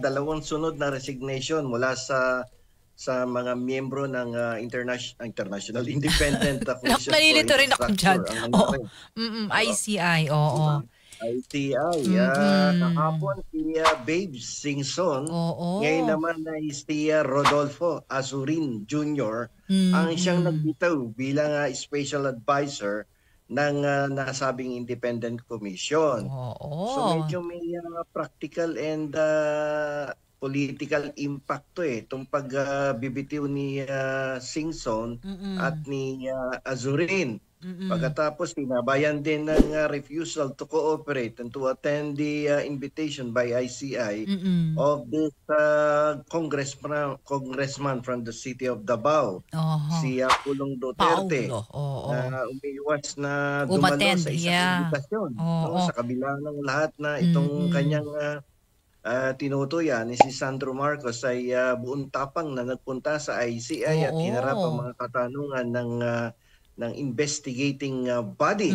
dalawang sunod na resignation mula sa mga miyembro ng International Independent Commission for Nalilito rin ako dyan. Infrastructure ang nangyari. ICI, oo. ICI, kahapon si Babe Singson, ngayon naman ay si Rodolfo Azurin Jr. Ang siyang nagbitaw bilang special advisor ng nasabing Independent Commission. So medyo may practical and political impact to itong pagbibitiw ni Singson at ni Azurin. Pagkatapos tinabayan din ng refusal to cooperate and to attend the invitation by ICI of this congressman from the city of Davao, si Pulong Duterte, na umiwas na dumalo sa isang invitasyon. Sa kabila ng lahat na itong kanyang tinutuyan ni si Sandro Marcos ay buong tapang na nagpunta sa ICI at hinarap ang mga katanungan ng investigating body.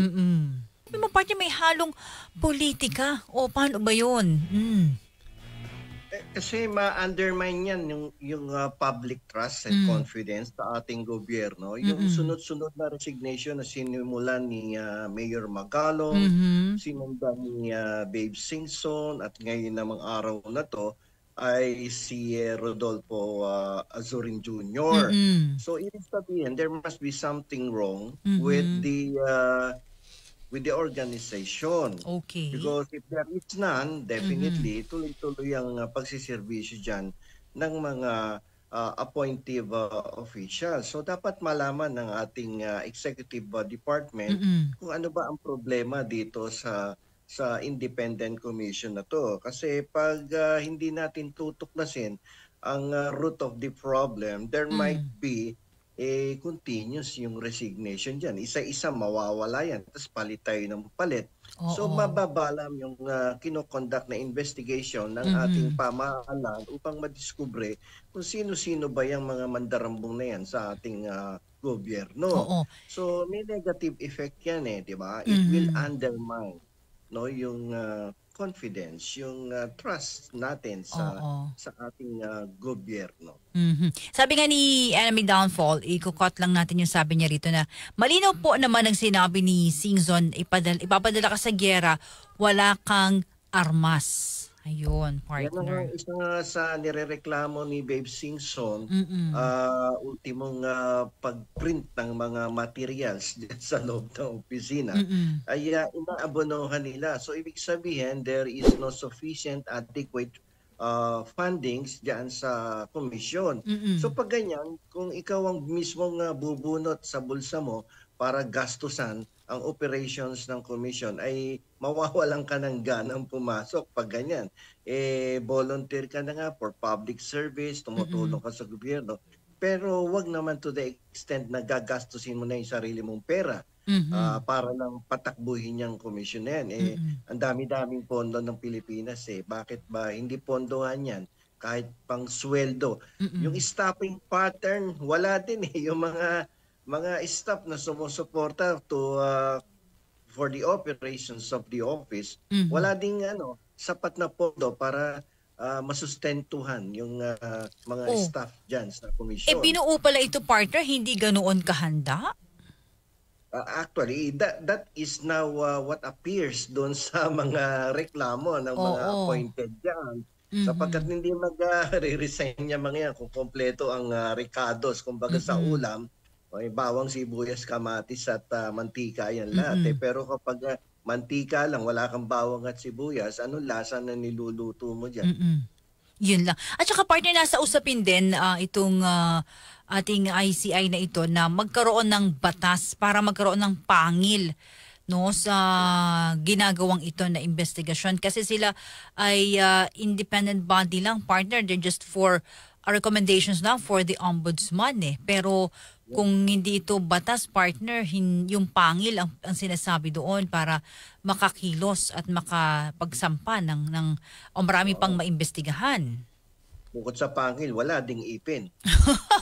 May halong politika. O paano ba yun? Kasi ma-undermine yan yung public trust and confidence sa ating gobyerno. Yung sunod-sunod na resignation na sinimulan ni Mayor Magalong, sinundan ni Babe Singson, at ngayon namang araw na to ay si Rodolfo Azurin Jr. So ibig sabihin, there must be something wrong with the organization. Okay. Because if there is none, definitely tuloy-tuloy ang pagsiservisyo dyan ng mga appointive officials. So dapat malaman ng ating executive department kung ano ba ang problema dito sa independent commission na to. Kasi pag hindi natin tutuklasin ang root of the problem, there might be continuous yung resignation dyan. Isa-isa mawawala yan. Tapos palit tayo ng palit. So mababalam yung kinoconduct na investigation ng ating pamahalaan upang madiskubre kung sino-sino ba yung mga mandarambong na yan sa ating gobyerno. So may negative effect yan di ba? It will undermine yung confidence, yung trust natin sa ating gobyerno. Sabi nga ni Enemy Downfall, ikukot lang natin yung sabi niya rito na malinaw po naman ang sinabi ni Singson, ipapadala ka sa gyera, wala kang armas. Ayun, partner. Yan ang isa sa nirereklamo ni Babe Singson, ultimong pagprint ng mga materials sa loob ng opisina, ay inaabonohan nila. So ibig sabihin, there is no sufficient adequate fundings diyan sa komisyon. So pag ganyan, kung ikaw ang mismong bubunot sa bulsa mo para gastusan ang operations ng commission, ay mawawalan ka ng ganang pumasok pag ganyan. Volunteer ka na nga for public service, tumutulong ka sa gobyerno, pero wag naman to the extent na gagastusin mo na yung sarili mong pera para lang patakbuhin yung commission na yan. Ang dami-daming pondo ng Pilipinas bakit ba hindi pondohan yan? Kahit pang sweldo. Yung staffing pattern, wala din yung mga staff na sumusuporta for the operations of the office, wala ding sapat na pondo para masustentuhan yung mga staff dyan sa komisyon. Binuo pala ito, partner, hindi ganoon kahanda? Actually, that is now what appears doon sa mga reklamo ng mga appointed dyan. Sapagkat hindi mag-resign niya mga yan kung kompleto ang recados, kumbaga sa ulam, may bawang, sibuyas, kamatis at mantika yan lahat. Pero kapag mantika lang, wala kang bawang at sibuyas, anong lasa na niluluto mo dyan? Yun lang. At saka partner, nasa usapin din itong ating ICI na ito na magkaroon ng batas para magkaroon ng pangil sa ginagawang ito na investigasyon. Kasi sila ay independent body lang, partner. They're just for recommendations lang for the ombudsman Pero kung hindi ito batas, partner, yung pangil ang sinasabi doon para makakilos at makapagsampa ng marami pang maimbestigahan. Bukod sa pangil, wala ding ipin.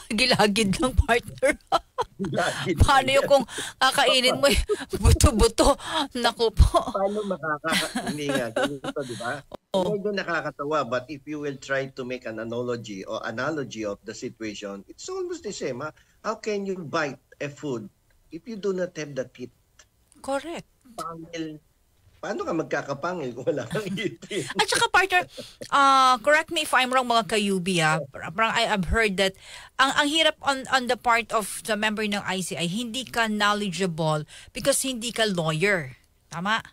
Gilagid lang, partner. Lagi Paano yung yan. kung kakainin mo buto-buto? Naku po. Paano hindi nga, ganito, di ba? Medyo nakakatawa, but if you will try to make an analogy of the situation, it's almost the same. Ha? How can you bite a food if you do not have the teeth? Correct. Pangil. Paano ka magkakapangil kung wala kang itin? At saka partner, correct me if I'm wrong mga kayubi parang I've heard that ang hirap on the part of the member ng ICI, hindi ka knowledgeable because hindi ka lawyer. Tama?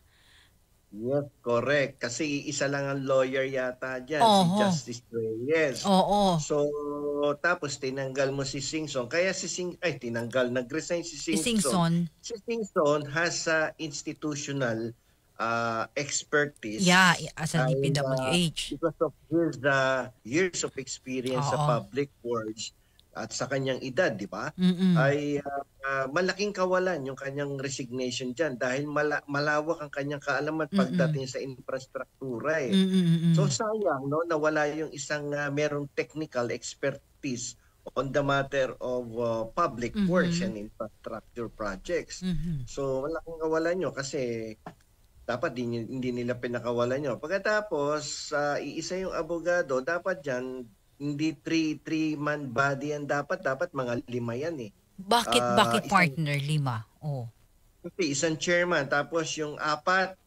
Yes, correct. Kasi isa lang ang lawyer yata dyan, si Justice Reyes. Oo. So, tapos tinanggal mo si Singson. Kaya nag-resign si Singson. Si Singson has institutional expertise. Yeah, as a DPWH. Because of his years of experience sa public works at sa kanyang edad, di ba? Ay malaking kawalan yung kanyang resignation dyan dahil malawak ang kanyang kaalaman pagdating sa infrastruktura eh. So sayang, no, nawala yung isang merong technical expertise on the matter of public works and infrastructure projects. So malaking kawalan nyo kasi dapat hindi nila pinakawalan nyo. Pagkatapos, iisa yung abogado, dapat dyan, hindi three-man body yan dapat mga 5 yan eh. Bakit partner 5? Oh. Kasi isang chairman, tapos yung 4,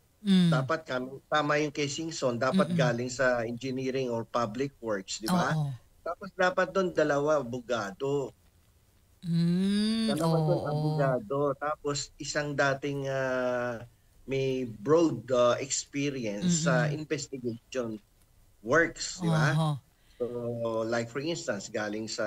dapat tama yung kay Singson, dapat galing sa engineering or public works, di ba? Tapos dapat doon 2 abogado. Abogado. Tapos isang dating may broad experience sa investigation works, di ba? So, like for instance, galing sa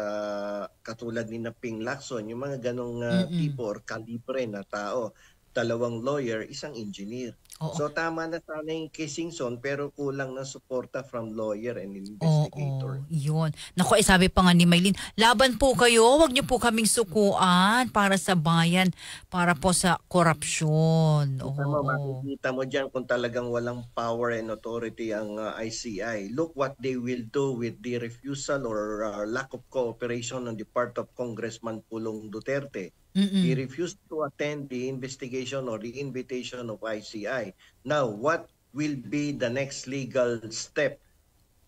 katulad ni Ping Lacson, yung mga ganong tipo or kalibre na tao, 2 lawyer, 1 engineer. So tama na sana yung kay Singson pero kulang ng suporta from lawyer and investigator. Yun. Naku, sabi pa nga ni Maylin, laban po kayo, wag niyo po kaming sukuan para sa bayan, para po sa korupsyon. Makikita mo dyan kung talagang walang power and authority ang ICI. Look what they will do with the refusal or lack of cooperation on the part of Congressman Pulong Duterte. He refused to attend the investigation or the invitation of ICI. Now, what will be the next legal step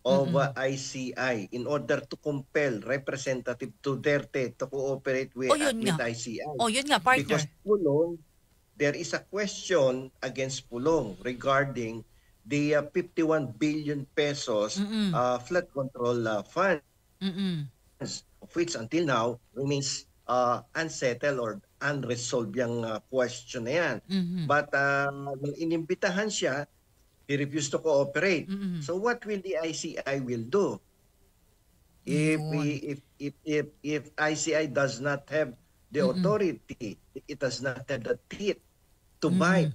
of ICI in order to compel Representative Duterte to cooperate with ICI? Yun nga, partner. Because Pulong, there is a question against Pulong regarding the 51 billion pesos flood control fund, of which until now remains unsettled or unresolved yung question na yan. But nung inimbitahan siya, he refused to cooperate. So what will the ICI will do? If ICI does not have the authority, it does not have the teeth to bite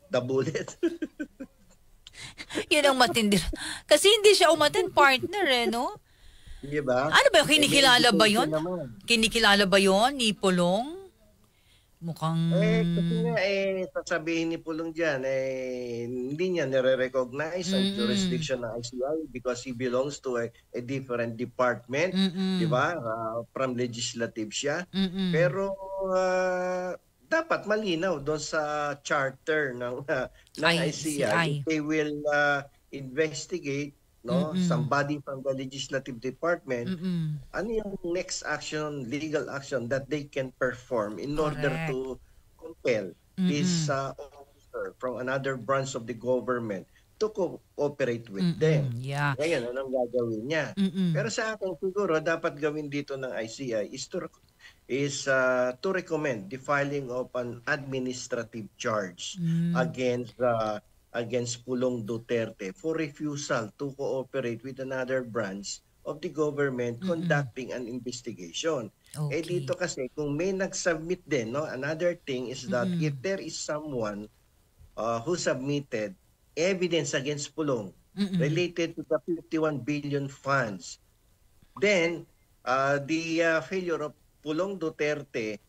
the bullet. Yun ang matindi. Kasi hindi siya umattend, partner no? Diba? Ano ba yun? Kinikilala ba yun? Kinikilala ba yun ni Pulong? Mukhang... kasi nga sasabihin ni Pulong dyan, hindi niya nire-recognize ang jurisdiction ng ICI because he belongs to a different department, di ba? From legislative siya. Pero dapat malinaw doon sa charter ng ICI. They will investigate somebody from the legislative department, ano yung next action, legal action that they can perform in order to compel this officer from another branch of the government to cooperate with them. Yeah. Ngayon, anong gagawin niya? Pero sa akin, siguro, dapat gawin dito ng ICI is to recommend the filing of an administrative charge against Pulong Duterte for refusal to cooperate with another branch of the government conducting an investigation. Dito kasi kung may nag-submit din, another thing is that if there is someone who submitted evidence against Pulong related to the 51 billion funds, then the failure of Pulong Duterte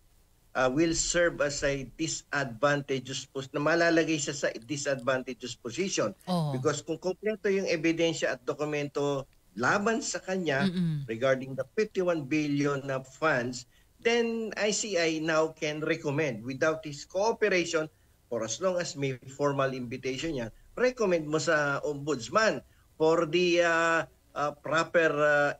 will serve as a disadvantageous position, na malalagay siya sa disadvantageous position. Because kung kompleto yung ebidensya at dokumento laban sa kanya regarding the 51 billion na funds, then ICI now can recommend without his cooperation for as long as may formal invitation yan, recommend mo sa ombudsman for the proper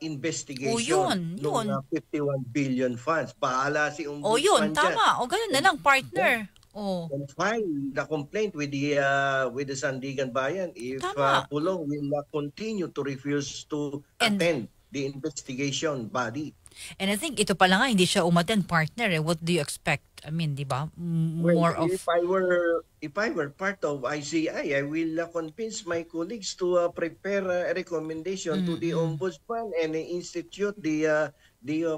investigation ng 51 billion funds. Bahala si ombudsman yun, tama. O ganun na lang, partner. And file the complaint with the Sandigan Bayan if Pulong will continue to refuse to attend the investigation body. And I think ito pala nga, hindi siya umattend, partner. What do you expect? I mean, di ba? If I were part of ICI, I will convince my colleagues to prepare a recommendation to the ombudsman and institute the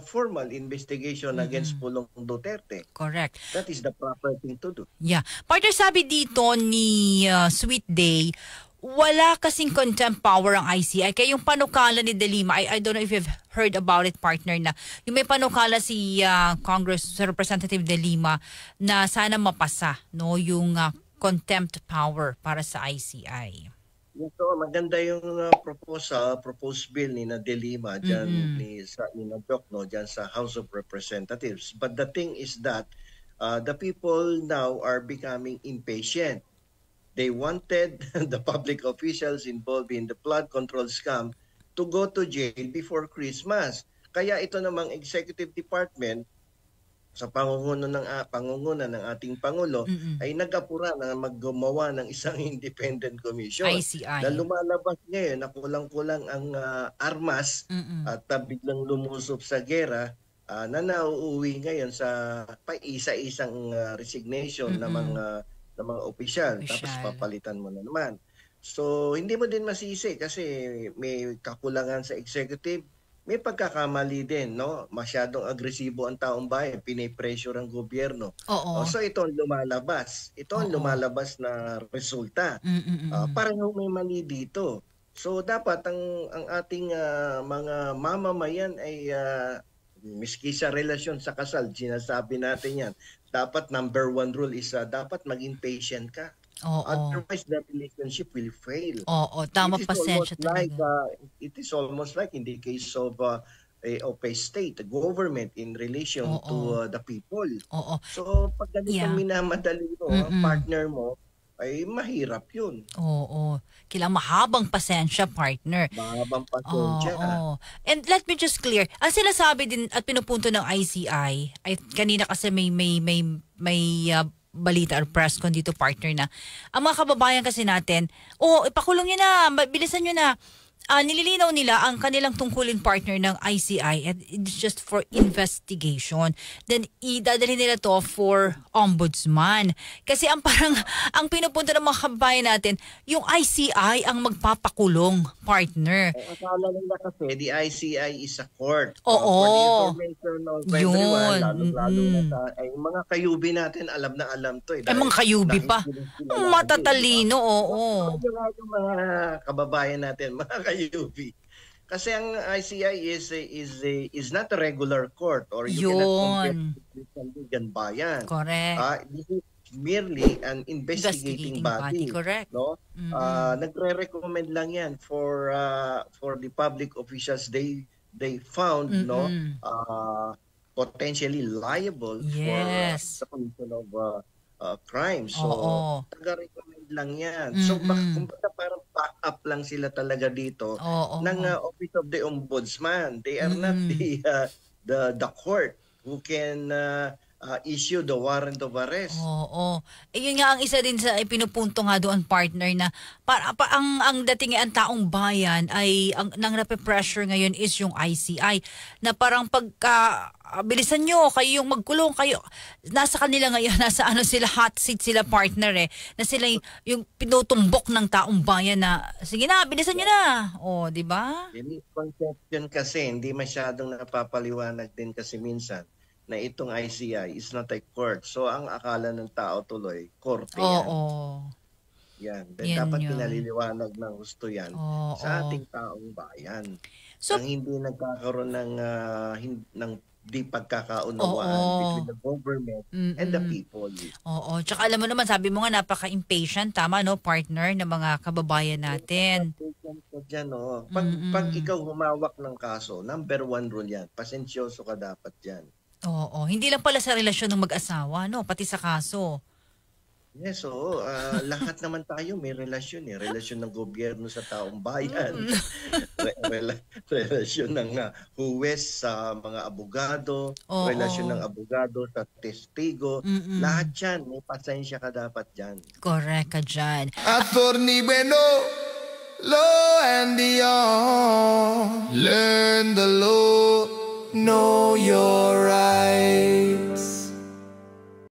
formal investigation against Pulong Duterte. Correct. That is the proper thing to do. Yeah. Partner, sabi dito ni Sweet Day, wala kasing contempt power ang ICI. Kaya yung panukala ni De Lima, I don't know if you've heard about it, partner, na yung may panukala si Congress Representative De Lima na sana mapasa yung contempt power para sa ICI. So, maganda yung proposed bill ni na De Lima dyan ni Doc, dyan sa House of Representatives. But the thing is that the people now are becoming impatient. They wanted the public officials involved in the flood control scam to go to jail before Christmas. Kaya ito namang executive department sa pangunguna ng ating Pangulo ay nag-apura na maggumawa ng isang independent commission. ICI. Na lumalabas ngayon na kulang-kulang ang armas at biglang lumusob sa gera na nauuwi ngayon sa isa-isang resignation ng mga opisyal. Tapos papalitan mo na naman. So, hindi mo din masisi kasi may kakulangan sa executive. May pagkakamali din, no? Masyadong agresibo ang taong bayan. Pinipressure ang gobyerno. So, ito ang lumalabas. Ito ang lumalabas na resulta. Parang may mali dito. So, dapat ang ating mga mamamayan ay miski sa relasyon sa kasal, sinasabi natin yan. Dapat number one rule is dapat maging patient ka. Otherwise, the relationship will fail. Tama, pasensya talaga. It is almost like in the case of a state, a government in relation to the people. So, pag ganitong minamadali mo, partner mo, ay mahirap yun. Kailangan mahabang pasensya, partner. Mahabang pasensya. And let me just clear, ang sinasabi din at pinupunto ng ICI, ay kanina kasi may balita or press con dito, partner, na ang mga kababayan kasi natin, ipakulong nyo na, bilisan nyo na. Nililinaw nila ang kanilang tungkulin, partner, ng ICI, and it's just for investigation. Then idadali nila to for ombudsman. Kasi ang pinupunta ng mga kababayan natin, yung ICI ang magpapakulong, partner. Akala nila kasi the ICI is a court. For the information of everyone, lalo na ay mga kayubi natin, alam na alam to. Ay, mga kayubi pa. Matatalino, Yung mga kababayan natin, mga kayubi. Kasi ang ICI is not a regular court or you cannot compare with Sandigan Bayan. Correct. This is merely an investigating body. Correct. No? Nagre-recommend lang yan for the public officials they found potentially liable for the commission of crime. So, taga-recommend lang yan. So, kumbaga parang back up lang sila talaga dito ng Office of the Ombudsman. They are not the court who can issue the warrant of arrest. Yun nga ang isa din sa pinupunto nga doon, partner, na ang dating ang taong bayan ay nang nape-pressure ngayon is yung ICI na parang bilisan nyo, kayo yung magkulong, kayo nasa kanila ngayon, nasa sila, hot seat sila, partner, na sila yung pinutumbok ng taong bayan na sige na, bilisan nyo na. Di ba? Yung conception kasi hindi masyadong napapaliwanag din kasi minsan na itong ICI is not a court. So, ang akala ng tao tuloy, korte yan. Yan. Dapat pinaliliwanag ng gusto yan sa ating taong bayan. So, ang hindi nagkakaroon ng di pagkakaunawaan between the government and the people. Tsaka alam mo naman, sabi mo nga, napaka-impatient, tama, no, partner, ng mga kababayan natin. Pag ikaw humawak ng kaso, number one rule yan, pasensyoso ka dapat yan. Oo, hindi lang pala sa relasyon ng mag-asawa, no? Pati sa kaso. Yes, oo. Lahat naman tayo may relasyon eh. Relasyon ng gobyerno sa taong bayan. Relasyon ng huwes sa mga abogado. Relasyon ng Oo. abogado sa testigo. Lahat Mm-mm. yan. May pasensya ka dapat dyan. Correct ka dyan. Attorney Bueno, law and beyond. Learn the law, know your